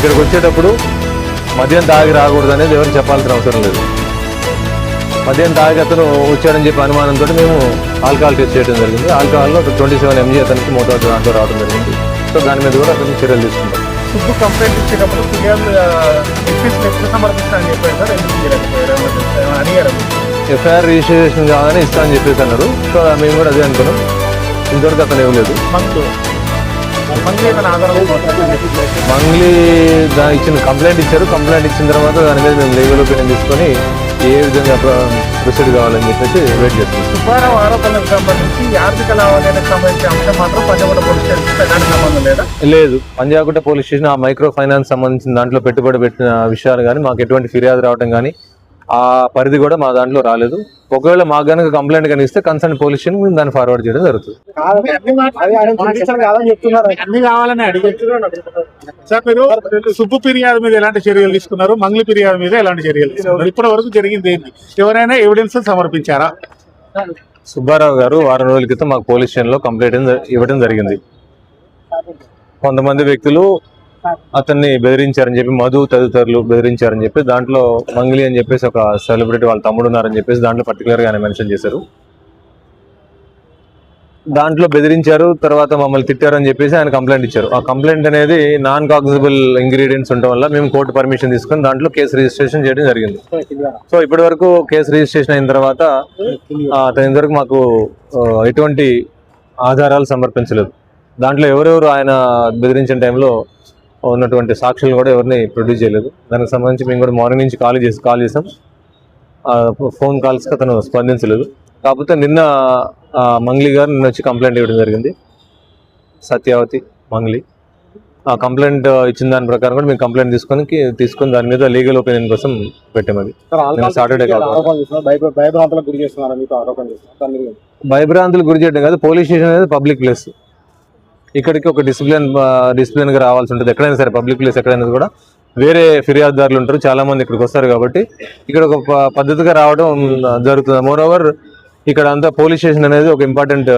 ఇక్కడికి వచ్చేటప్పుడు మద్యం తాగి రాకూడదు అనేది ఎవరు చెప్పాల్సిన అవసరం లేదు. మద్యం తాగి అతను వచ్చాడని చెప్పి అనుమానంతో మేము ఆల్కహాల్ టెస్ట్ చేయడం జరిగింది. ఆల్కహాల్లో 27 mg అతనికి మోతాదు దాంట్లో రావడం జరిగింది. సో దాని మీద కూడా అతనికి చర్యలు తీసుకుంటాం. సుబ్బు కంప్లైంట్ ఇచ్చేటప్పుడు ఫిర్యాదు ఎప్పుడు సమర్పిస్తానని చెప్పారు సార్, ఎందుకు అడిగారు? ఎఫ్ఐఆర్ రిజిస్ట్రేషన్ కావాలని ఇస్తా అని చెప్పేసి అన్నారు. సో మేము కూడా అదే అనుకున్నాం. ఇంతవరకు అతను ఇవ్వలేదు. మంగ్లీ ఇచ్చిన కంప్లైంట్ ఇచ్చారు. కంప్లైంట్ ఇచ్చిన తర్వాత దాని మీద మేము లీగల్ ఒపీనియన్ తీసుకొని ఏ విధంగా ప్రొసీడ్ కావాలని చెప్పేసి వెయిట్ చేస్తున్నాం. సుబ్బారావు ఆరోపణలకు సంబంధించి ఆర్థిక లావాదేవీలకు సంబంధించిన అంశం మాత్రం పంజాగుట్ట పోలీస్ స్టేషన్ ఎలాంటి సంబంధం లేదా? లేదు, పంజాగుట్ట పోలీస్ స్టేషన్ ఆ మైక్రో ఫైనాన్స్ సంబంధించిన దాంట్లో పెట్టుబడి పెట్టిన విషయాలు కానీ మాకు ఎటువంటి ఫిర్యాదు రావడం కానీ ఆ పరిధి కూడా మా దాంట్లో రాలేదు. ఒకవేళ మాకు కనుక కంప్లైంట్ కానీ ఇస్తే కన్సర్న్ పోలీస్ స్టేషన్ మేము దాన్ని ఫార్వర్డ్ చేయడం జరుగుతుంది. అన్ని కావాలని అడిగారు సార్. మీరు సుబ్బు ఫిర్యాదు మీద ఎలాంటి చర్యలు తీసుకున్నారు, మంగ్లీ ఫిర్యాదు మీద ఎలాంటి చర్యలు తీసుకున్నారు? ఇప్పటి వరకు జరిగింది ఏంటి? ఎవరైనా ఎవిడెన్స్ సమర్పించారా? సుబ్బారావు గారు వారం రోజుల క్రితం మాకు పోలీస్ స్టేషన్లో కంప్లైంట్ ఇవ్వడం జరిగింది. కొంతమంది వ్యక్తులు అతన్ని బెదిరించారని చెప్పి, మధు తదితరులు బెదిరించారని చెప్పి, దాంట్లో మంగ్లీ అని చెప్పేసి ఒక సెలబ్రిటీ వాళ్ళ తమ్ముడు ఉన్నారని చెప్పేసి దాంట్లో పర్టికులర్గా ఆయన మెన్షన్ చేశారు. దాంట్లో బెదిరించారు, తర్వాత మమ్మల్ని తిట్టారని చెప్పేసి ఆయన కంప్లైంట్ ఇచ్చారు. ఆ కంప్లైంట్ అనేది నాన్ కాగ్నిజబుల్ ఇంగ్రీడియంట్స్ ఉండడం వల్ల మేము కోర్టు పర్మిషన్ తీసుకొని దాంట్లో కేసు రిజిస్ట్రేషన్ చేయడం జరిగింది. సో ఇప్పటి వరకు కేసు రిజిస్ట్రేషన్ అయిన తర్వాత అతని ఇంతవరకు మాకు ఎటువంటి ఆధారాలు సమర్పించలేదు. దాంట్లో ఎవరెవరు ఆయన బెదిరించిన టైంలో ఉన్నటువంటి సాక్షులు కూడా ఎవరిని ప్రొడ్యూస్ చేయలేదు. దానికి సంబంధించి మేము కూడా మార్నింగ్ నుంచి కాల్ చేసాం. ఫోన్ కాల్స్కి అతను స్పందించలేదు. కాకపోతే నిన్న మంగ్లీ గారు నిన్న వచ్చి కంప్లైంట్ ఇవ్వడం జరిగింది. సత్యావతి మంగ్లీ ఆ కంప్లైంట్ ఇచ్చిన దాని ప్రకారం కూడా మేము కంప్లైంట్ తీసుకొని దాని మీద లీగల్ ఒపీనియన్ కోసం పెట్టాం. అది సాటర్డే భయభ్రాంతులు గురి చేయడం కాదు. పోలీస్ స్టేషన్ అనేది పబ్లిక్ ప్లేస్. ఇక్కడికి ఒక డిసిప్లిన్గా రావాల్సి ఉంటుంది. ఎక్కడైనా సరే పబ్లిక్ ప్లేస్ ఎక్కడైనా కూడా వేరే ఫిర్యాదుదారులు ఉంటారు, చాలా మంది ఇక్కడికి వస్తారు. కాబట్టి ఇక్కడ ఒక పద్ధతిగా రావడం జరుగుతుంది. మోర్ ఓవర్ ఇక్కడ అంతా పోలీస్ స్టేషన్ అనేది ఒక ఇంపార్టెంట్